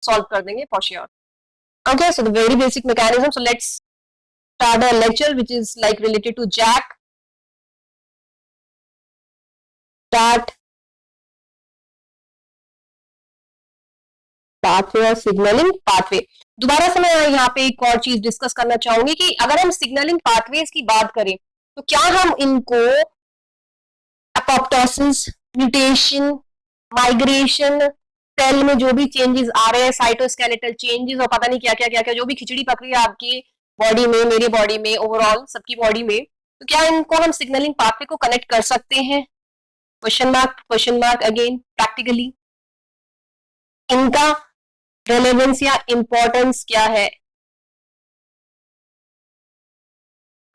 Solve कर देंगे for sure. Okay, so the very basic mechanism, so let's start a lecture which is like related to JAK. STAT pathway और signalling pathway. दोबारा से मैं यहाँ पे एक और चीज डिस्कस करना चाहूंगी कि अगर हम सिग्नलिंग पाथवेज की बात करें तो क्या हम इनको अपोप्टोसिस, म्यूटेशन, माइग्रेशन, सेल में जो भी चेंजेस आ रहे हैं, साइटोस्केलेटल चेंजेस और पता नहीं क्या क्या क्या क्या जो भी खिचड़ी पक रही है आपकी बॉडी में, मेरी बॉडी में, ओवरऑल सबकी बॉडी में, तो क्या इनको हम सिग्नलिंग पाथवे को कनेक्ट कर सकते हैं? Question mark again practically. इनका रेलेवेंस या इंपॉर्टेंस क्या है?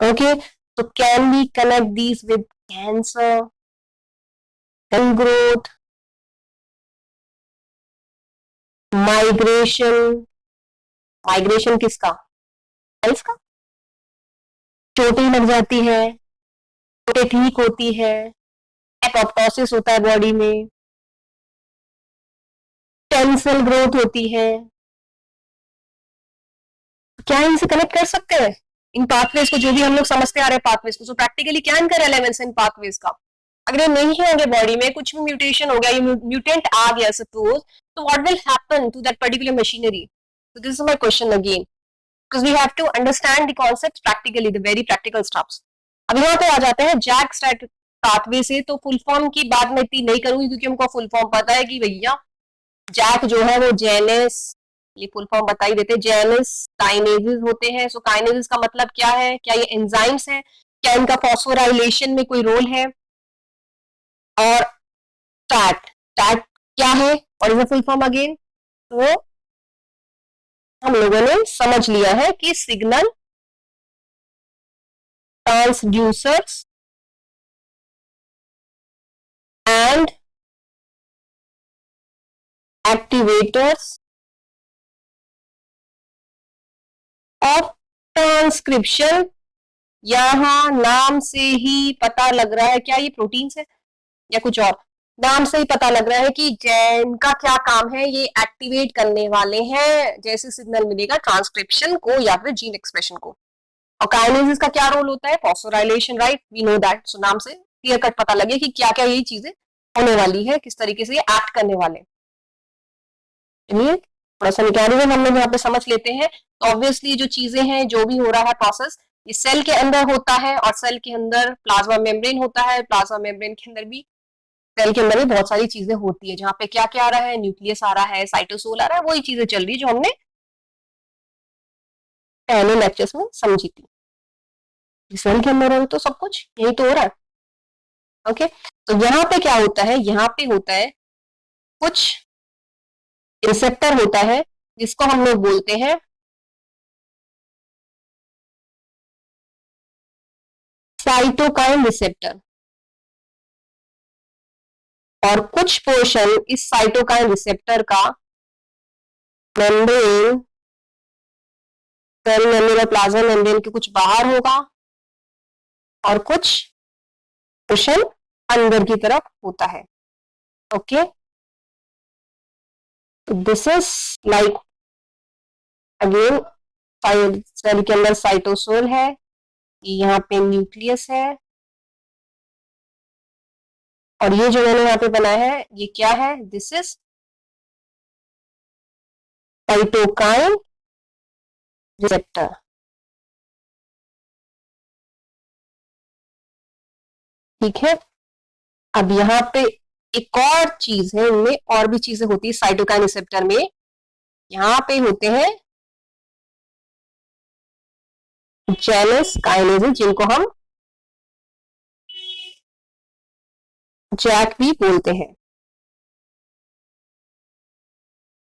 Okay, so can we connect these with cancer, cell growth, migration? Migration किसका? सेल्स का। चोटें लग जाती है, चोटें ठीक होती है, एपोप्टोसिस होता है बॉडी में, स्टेम सेल ग्रोथ होती है, क्या इनसे कनेक्ट कर सकते हैं इन पाथवेज को, जो भी हम लोग समझते आ रहे हैं पाथवेज को? सो प्रैक्टिकली क्या इनका रेलेवेंस है इन पाथवेज का? अगर ये नहीं है आगे बॉडी में, कुछ भी म्यूटेशन हो गया, ये म्यूटेंट आ गया सपोज, तो what will happen to that particular machinery? So this is my question again, because we have to understand the concept practically, the very practical stuffs. अब यहाँ पे आ जाते हैं जैक स्ट्रैट पाथवे से। तो फुल फॉर्म की बात मैं इतनी नहीं करूंगी क्योंकि हमको फुल फॉर्म पता है कि भैया जैक जो है वो जेनेस, ये फुल फॉर्म बता ही देते, जेनेस काइनेजेस होते हैं। सो काइनेजेस का मतलब क्या है? क्या ये एंजाइम्स हैं? क्या इनका फॉस्फोराइलेशन में कोई रोल है? और टैट, टैट क्या है और इज फुल फॉर्म अगेन? तो हम लोगों ने समझ लिया है कि signal transducers and activators of transcription. यहां नाम से ही पता लग रहा है, क्या ये प्रोटीन है या कुछ और? नाम से ही पता लग रहा है कि जैन का क्या काम है, ये एक्टिवेट करने वाले हैं जैसे सिग्नल मिलेगा ट्रांसक्रिप्शन को या फिर जीन एक्सप्रेशन को। और काइनेसिस का क्या रोल होता है? Phosphorylation, right, we know that. So नाम से क्लियर कट पता लगे कि क्या क्या ये चीजें होने वाली है, किस तरीके से ये एक्ट करने वाले। चलिए थोड़ा सा मैकेनिज्म हम लोग यहाँ पे समझ लेते हैं। तो ऑब्वियसली जो चीजें हैं, जो भी हो रहा है प्रोसेस, ये सेल के अंदर होता है और सेल के अंदर प्लाज्मा मेम्ब्रेन होता है। प्लाज्मा मेम्ब्रेन के अंदर भी, सेल के अंदर भी बहुत सारी चीजें होती है, जहाँ पे क्या क्या आ रहा है? न्यूक्लियस आ रहा है, साइटोसोल आ रहा है, वही चीजें चल रही है जो हमने पहले लेक्चर्स में समझी थी। सेल के अंदर है तो सब कुछ यही तो हो रहा है। ओके, तो यहाँ पे क्या होता है? यहाँ पे होता है कुछ रिसेप्टर होता है जिसको हम लोग बोलते हैं साइटोकाइन रिसेप्टर, और कुछ पोर्शन इस साइटोकाइन रिसेप्टर का मेम्ब्रेन, सेल मेम्ब्रेन और प्लाज्मा मेम्ब्रेन के कुछ बाहर होगा और कुछ पोर्शन अंदर की तरफ होता है। Okay, this is like again, cell के अंदर साइटोसोल है, यहाँ पे न्यूक्लियस है, और ये जो मैंने यहाँ पे बनाया है ये क्या है? This is cytokine receptor. ठीक है, अब यहाँ पे एक और चीज है, इनमें और भी चीजें होती है साइटोकाइन रिसेप्टर में। यहाँ पे होते हैं जेनस काइनेजेस, जिनको हम जैक भी बोलते हैं।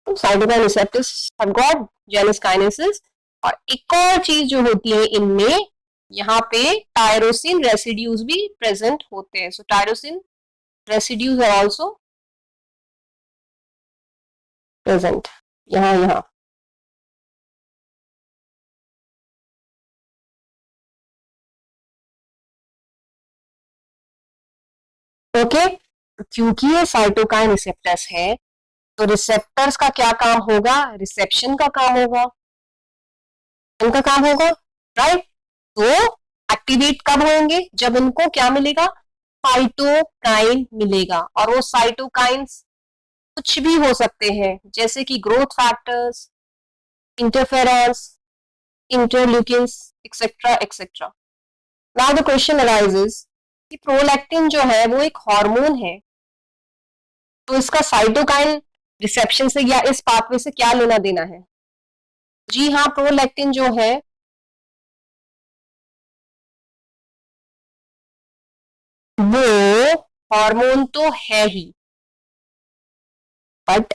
Cytokine receptors have got Janus kinases. और एक और चीज जो होती है इनमें, यहाँ पे टायरोसिन रेसिड्यूज भी प्रेजेंट होते हैं। So tyrosine residues are also present यहाँ यहाँ। ओके, क्योंकि ये साइटोकाइन रिसेप्टर्स है तो रिसेप्टर्स का क्या काम होगा? रिसेप्शन का काम होगा, उनका काम होगा, राइट। तो एक्टिवेट कब होंगे? जब इनको क्या मिलेगा? साइटोकाइन मिलेगा। और वो साइटोकाइंस कुछ भी हो सकते हैं, जैसे कि growth factors, interferons, interleukins, etcetera etcetera. Now the question arises कि प्रोलैक्टिन जो है वो एक हार्मोन है, तो इसका साइटोकाइन रिसेप्शन से या इस पाथवे से क्या लेना देना है? जी हाँ, प्रोलैक्टिन जो है वो हार्मोन तो है ही, but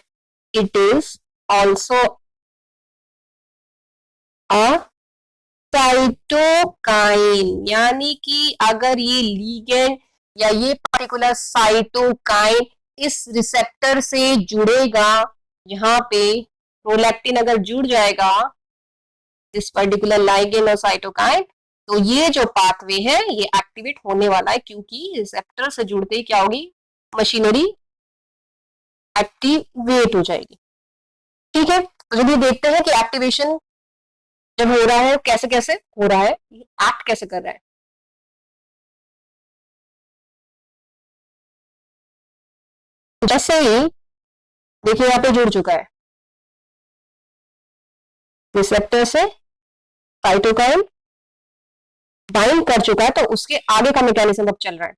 it is also a cytokine. यानी कि अगर ये लीगेंड या ये पार्टिकुलर साइटोकाइन इस रिसेप्टर से जुड़ेगा, यहाँ पे प्रोलैक्टिन अगर जुड़ जाएगा दिस पर्टिकुलर लाइगेंड और साइटोकाइन, तो ये जो पाथवे है ये एक्टिवेट होने वाला है, क्योंकि रिसेप्टर से जुड़ते ही क्या होगी? मशीनरी एक्टिवेट हो जाएगी। ठीक है, तो जब ये देखते हैं कि एक्टिवेशन जब हो रहा है कैसे कैसे हो रहा है, एक्ट कैसे कर रहा है। जैसे ही देखिए यहाँ पे जुड़ चुका है रिसेप्टर से, साइटोकाइन बाइंड कर चुका है, तो उसके आगे का मैकेनिज्म अब चल रहा है।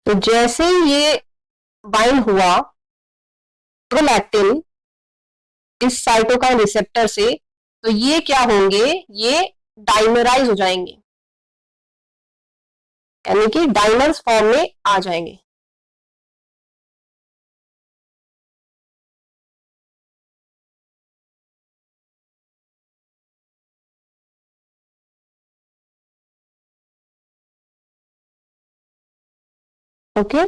तो जैसे ही ये बाइंड हुआ प्रोलैक्टिन इस साइटोकाइन रिसेप्टर से, तो ये क्या होंगे? ये डाइमराइज हो जाएंगे, यानी कि डाइमर्स फॉर्म में आ जाएंगे। ओके,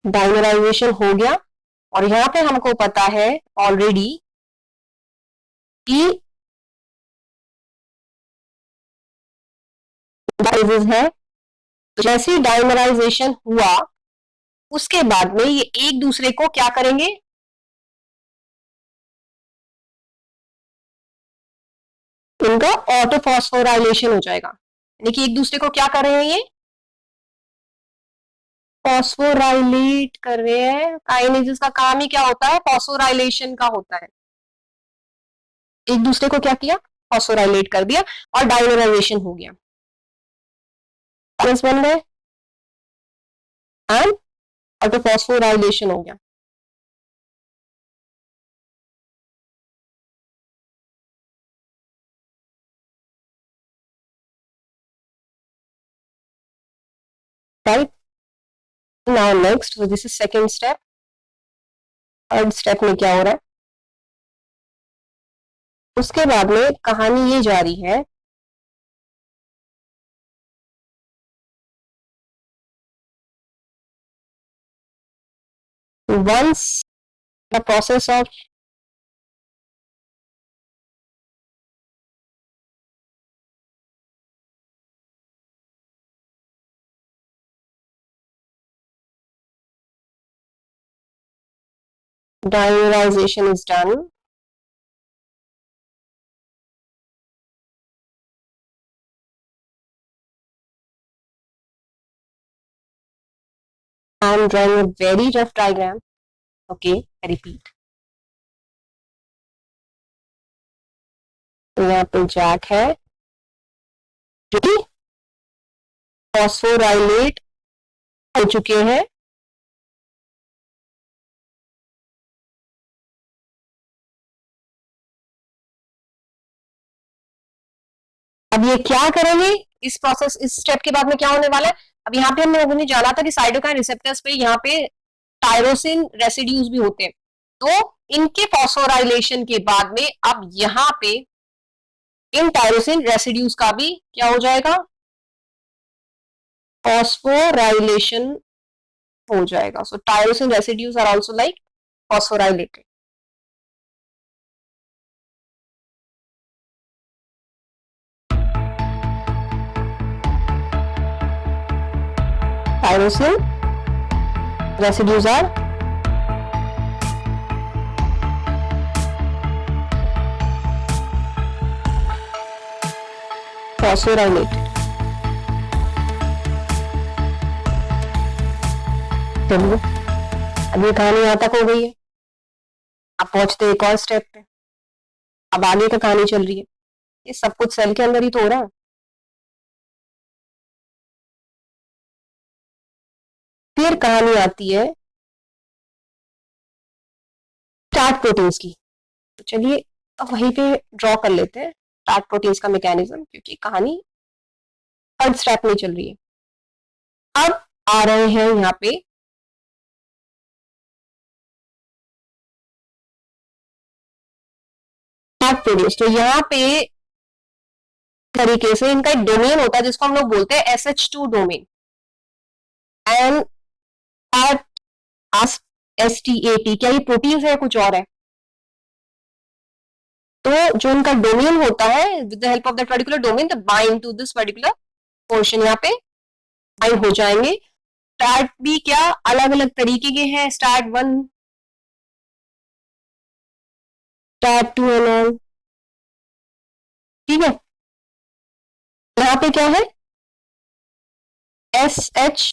डाइमराइजेशन हो गया। और यहां पे हमको पता है ऑलरेडी कि है, जैसे ही डाइमराइजेशन हुआ उसके बाद में ये एक दूसरे को क्या करेंगे? इनका ऑटोफॉस्फोराइलेशन हो जाएगा, यानी कि एक दूसरे को क्या कर रहे हैं? ये फॉस्फोराइलेट कर रहे हैं। काइनेजेस का काम ही क्या होता है? फॉस्फोराइलेशन का होता है। एक दूसरे को क्या किया? फॉस्फोराइलेट कर दिया और डाइमराइजेशन हो गया, बन गए एंड ऑटोफॉस्फोराइलेशन हो गया। Right, now next, this is second step. Third step में क्या हो रहा है? उसके बाद में कहानी ये जारी है, once the process of dimerization is done, I am drawing a very rough diagram. Okay, I repeat. तो यहाँ पे जैक है जो कि फॉस्फोराइलेट हो चुके हैं, अब ये क्या करेंगे इस प्रोसेस, इस स्टेप के बाद में क्या होने वाला है? अब यहाँ पे हम लोगों ने जाना था कि साइटोकाइन रिसेप्टर्स पे यहाँ पे टायरोसिन रेसिड्यूज भी होते हैं, तो इनके फॉस्फोराइलेशन के बाद में अब यहाँ पे इन टायरोसिन रेसिड्यूज का भी क्या हो जाएगा? फॉस्फोराइलेशन हो जाएगा। So tyrosine residues are also like phosphorylated. Tyrosine residues are phosphorylated. चलिए, अब ये कहानी यहाँ तक हो गई है। अब पहुंचते एक और स्टेप पे। अब आगे का कहानी चल रही है। ये सब कुछ सेल के अंदर ही तो हो रहा है। फिर कहानी आती है स्टार्ट प्रोटीन्स की। तो चलिए अब वहीं पे ड्रॉ कर लेते हैं स्टार्ट प्रोटीन्स का मैकेनिज्म, क्योंकि कहानी थर्ड स्टेप में चल रही है। अब आ रहे हैं यहाँ पे स्टार्ट प्रोटीन्स। तो यहाँ पे तरीके से इनका एक डोमेन होता है जिसको हम लोग बोलते हैं SH2 डोमेन एंड STAT। क्या ये प्रोटीन्स है कुछ और है? तो जो इनका डोमेन होता है, with the help of that particular domain the bind to this particular portion, यहाँ पे बाइंड हो जाएंगे। स्टार्ट भी क्या अलग अलग तरीके के हैं, स्टार्ट 1, स्टार्ट 2 एंड ऑल। ठीक है, यहाँ पे क्या है SH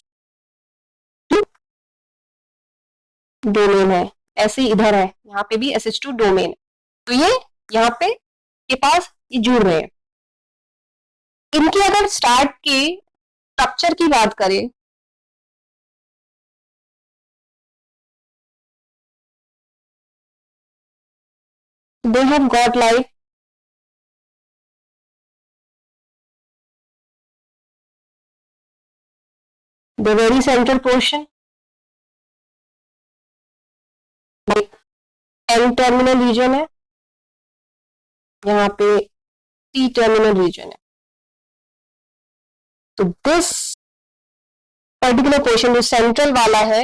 डोमेन है, ऐसे इधर है, यहाँ पे भी SH2 डोमेन है। तो ये यहाँ पे के पास ये जुड़ रहे हैं। इनके अगर स्टार्ट के स्ट्रक्चर की बात करें, they have got like the very central portion, like N terminal region है, यहाँ पे T टर्मिनल रीजन है। तो दिस पर्टिकुलर पोर्शन जो सेंट्रल वाला है,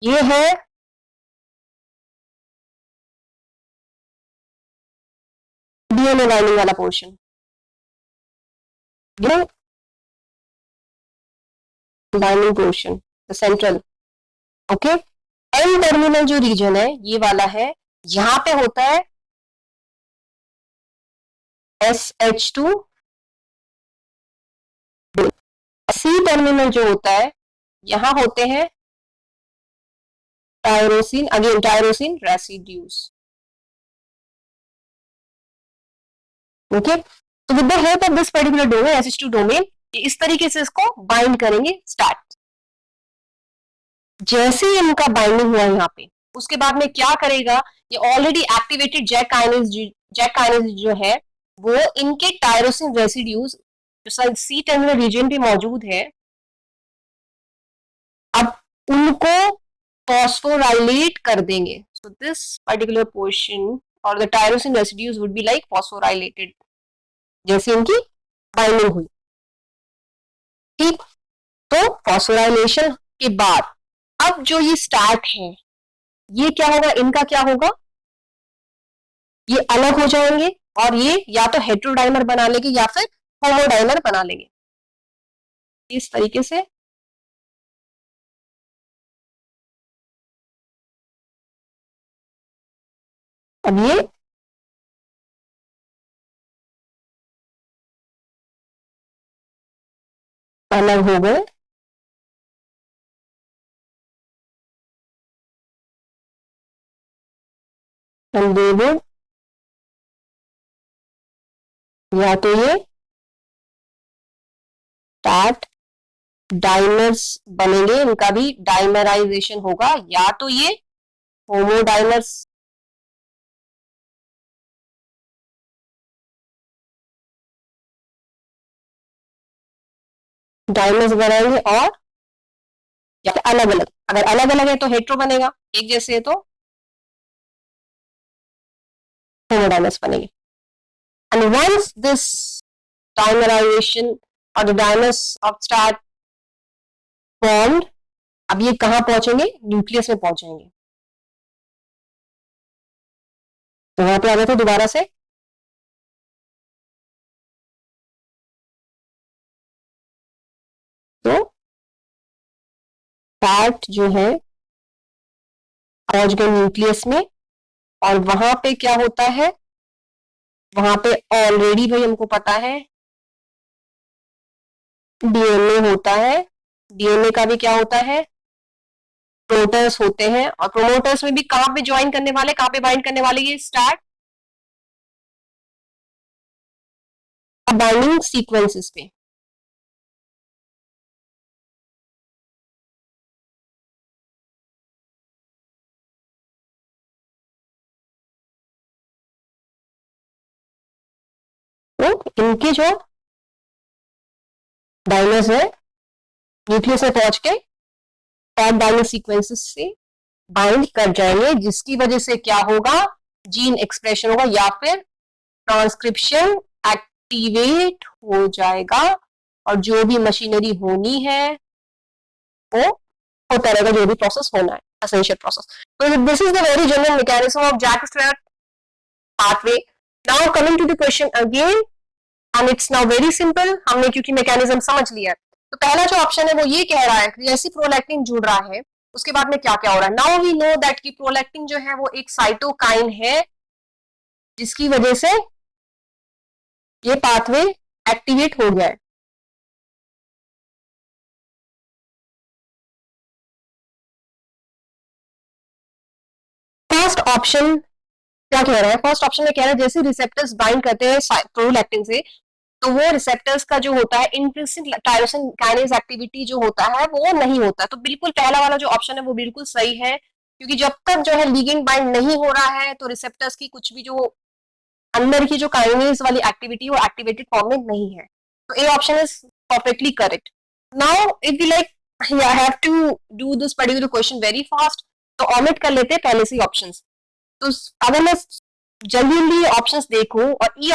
ये है डीएनए लाइनिंग वाला पोर्शन। ये lining portion, the central. Okay, N terminal जो रीजन है ये वाला है, यहां पे होता है SH2। सी टर्मिनल जो होता है, यहां होते हैं tyrosine, again tyrosine residues. Okay, तो with the help of this particular domain SH2 domain, इस तरीके से इसको बाइंड करेंगे स्टार्ट। जैसे ही इनका बाइंडिंग हुआ यहाँ पे, उसके बाद में क्या करेगा, ये ऑलरेडी एक्टिवेटेड जैक काइनेज जो है, वो इनके टायरोसिन रेसिड्यूज जो सी टर्मिनल रीजन पे मौजूद है, अब उनको फॉस्फोराइलेट कर देंगे। सो दिस पर्टिकुलर पोर्शन और the tyrosine residues would be like phosphorylated, जैसे इनकी बाइंडिंग हुई। ठीक, तो फॉस्फोराइलेशन के बाद अब जो ये स्टार्ट है, ये क्या होगा, इनका क्या होगा, ये अलग हो जाएंगे और ये या तो हेट्रोडाइमर बना लेंगे या फिर होमोडाइमर बना लेंगे, इस तरीके से। अब ये अलग हो गए, and they would, या तो ये स्टार्ट डाइमर्स बनेंगे, इनका भी डाइमराइजेशन होगा, या तो ये होमोडाइमर्स डाइमर्स बनाएंगे, और या फिर अलग अलग। अगर अलग अलग है तो हेट्रो बनेगा, एक जैसे है तो होमोडाइमर्स बनेंगे। एंड वंस दिस डाइमराइजेशन और the dimers of start formed, अब ये कहां पहुंचेंगे, न्यूक्लियस में पहुंचेंगे। तो वहां पे आ गए थे दोबारा से, तो फैट जो है पहुंच गए न्यूक्लियस में, और वहां पे क्या होता है, वहां पे ऑलरेडी भाई हमको पता है डीएनए होता है। डीएनए का भी क्या होता है, प्रोमोटर्स होते हैं, और प्रोमोटर्स में भी कहां पे ज्वाइन करने वाले, कहां पे बाइंड करने वाले, ये स्टार्ट बाइंडिंग सीक्वेंसेस पे। तो इनके जो डाइमर्स है न्यूक्लियस में पहुंच के फैट बाइंडिंग सीक्वेंसेस से बाइंड कर जाएंगे, जिसकी वजह से क्या होगा, जीन एक्सप्रेशन होगा या फिर ट्रांसक्रिप्शन एक्टिवेट हो जाएगा, और जो भी मशीनरी होनी है वो होता रहेगा, जो भी प्रोसेस होना है, एसेंशियल प्रोसेस। तो this is the very general mechanism of JAK STAT pathway. Now coming to the question again, and it's now very simple, हमने क्योंकि मैकेनिज्म समझ लिया है। तो पहला जो ऑप्शन है वो ये कह रहा है कि जैसे प्रोलैक्टिन जुड़ रहा है उसके बाद में क्या क्या हो रहा है। नाउ वी नो दैट कि प्रोलैक्टिन जो है वो एक साइटोकाइन है, जिसकी वजह से ये पाथवे एक्टिवेट हो गया है। फर्स्ट ऑप्शन क्या कह रहा है, फर्स्ट ऑप्शन में कह रहा है जैसे रिसेप्टर्स बाइंड करते हैं प्रोलैक्टिन से, तो वो रिसेप्टर्स का जो होता है इंट्रिंसिक टायरोसिन काइनेज एक्टिविटी जो होता है वो नहीं होता। तो बिल्कुल पहला वाला जो ऑप्शन है वो बिल्कुल सही है, क्योंकि जब तक जो है लिगेंड बाइंड नहीं हो रहा है तो रिसेप्टर्स की कुछ भी जो अंदर की जो काइनेज वाली एक्टिविटी वो एक्टिवेटेड फॉर्म में नहीं है। तो A option is perfectly correct. Now if you like I have to do this particular question very fast, तो ऑमिट कर लेते हैं पहले से ऑप्शंस। तो अगर मैं जल्दी ऑप्शंस देखूं और ई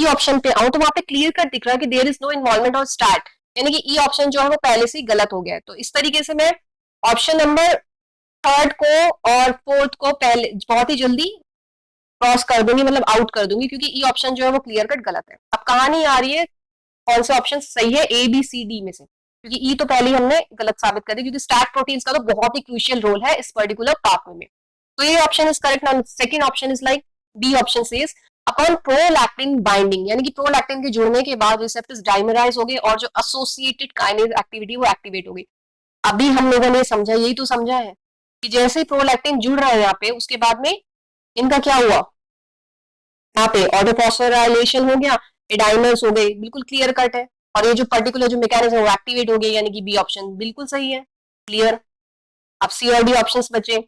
ऑप्शन पे आऊं, तो वहां पे क्लियर कट दिख रहा है कि there is no involvement of STAT, यानी कि ई ऑप्शन जो है वो पहले से ही गलत हो गया है। तो इस तरीके से मैं ऑप्शन नंबर थर्ड को और फोर्थ को पहले बहुत ही जल्दी क्रॉस कर दूंगी, मतलब आउट कर दूंगी, क्योंकि ई ऑप्शन जो है वो क्लियर कट गलत है। अब कहानी आ रही है कौन से ऑप्शन सही है, ए बी सी डी में से, क्योंकि ई तो पहले ही हमने गलत साबित कर दिया, क्योंकि स्टार्ट प्रोटीन्स का तो बहुत ही क्रूशियल रोल है इस पर्टिकुलर पाथवे में। तो ये option is correct. Now second option is like B option says upon prolactin binding, यानी कि प्रोलैक्टिन के जुड़ने के बाद रिसेप्टर्स डाइमराइज हो गए और जो एसोसिएटेड काइनेज एक्टिविटी वो एक्टिवेट हो गई। अभी हम लोगों ने समझा, यही तो समझा है कि जैसे प्रोलैक्टिन जुड़ रहा है यहाँ पे, उसके बाद में इनका क्या हुआ, यहाँ पे ऑटोफॉस्फोराइलेशन हो गया, ये डाइमर्स हो गए, बिल्कुल क्लियर कट है। और ये जो पर्टिकुलर जो मैकेनिज्म है वो एक्टिवेट हो गई, यानी कि बी ऑप्शन बिल्कुल सही है, क्लियर। अब सी और डी ऑप्शंस बचे,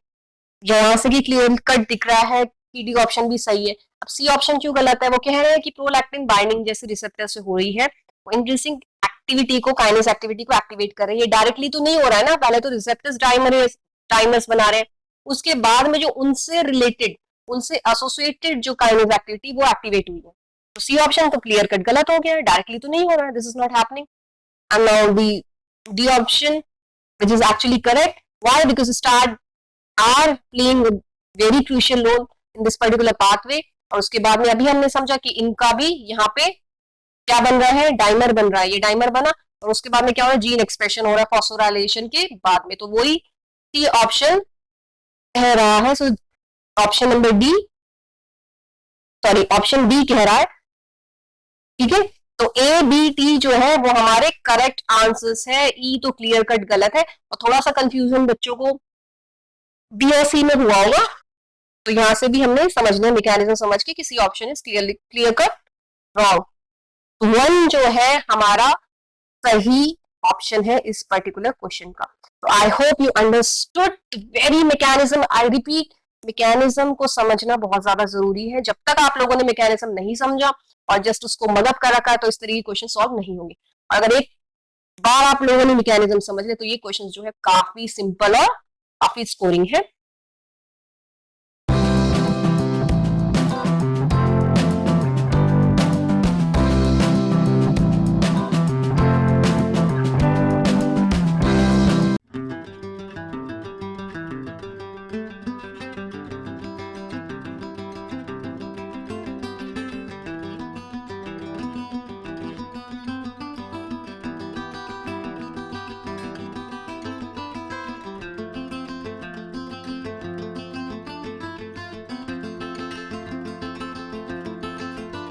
जहां से कि क्लियर कट दिख रहा है कि डी ऑप्शन भी सही है। अब सी ऑप्शन क्यों गलत है, वो कह रहे हैं कि प्रोलैक्टिन बाइंडिंग जैसे रिसेप्टर से हो रही है, वो इंट्रिंसिक एक्टिविटी को, काइनेस एक्टिविटी को एक्टिवेट कर रही है। ये डायरेक्टली तो नहीं हो रहा है ना, पहले तो रिसेप्टर्स डाइमर्स बना रहे हैं, उसके बाद में जो उनसे रिलेटेड, उनसे एसोसिएटेड जो काइनेस एक्टिविटी वो एक्टिवेट हुई है। तो सी ऑप्शन तो क्लियर कट गलत हो गया है, डायरेक्टली तो नहीं हो रहा है, this is not happening. And now D option which is actually correct. Why? Because stars are playing a very crucial role in this particular pathway. और उसके बाद में अभी हमने समझा कि इनका भी यहाँ पे क्या बन रहा है, डाइमर बन रहा है, ये डाइमर बना, और उसके बाद में क्या हो रहा है, जीन एक्सप्रेशन हो रहा है फॉस्फोराइलेशन के बाद में। तो वही सी ऑप्शन कह रहा है। So option number D, sorry option D कह रहा है, ठीक है। तो ए बी टी जो है वो हमारे करेक्ट आंसर्स है, ई तो क्लियर कट गलत है। और थोड़ा सा कंफ्यूजन बच्चों को बी और सी में हुआ होगा, तो यहां से भी हमने समझना मैकेनिज्म समझ के किसी option is clear cut wrong. One जो है हमारा सही ऑप्शन है इस पर्टिकुलर क्वेश्चन का। तो I hope you understood very mechanism. I repeat, mechanism को समझना बहुत ज्यादा जरूरी है। जब तक आप लोगों ने मैकेनिज्म नहीं समझा और जस्ट उसको मदद कर रखा है, तो इस तरह के क्वेश्चन सॉल्व नहीं होंगे। अगर एक बार आप लोगों ने मैकेनिज्म समझ लिया, तो ये क्वेश्चन जो है काफी सिंपल और काफी स्कोरिंग है।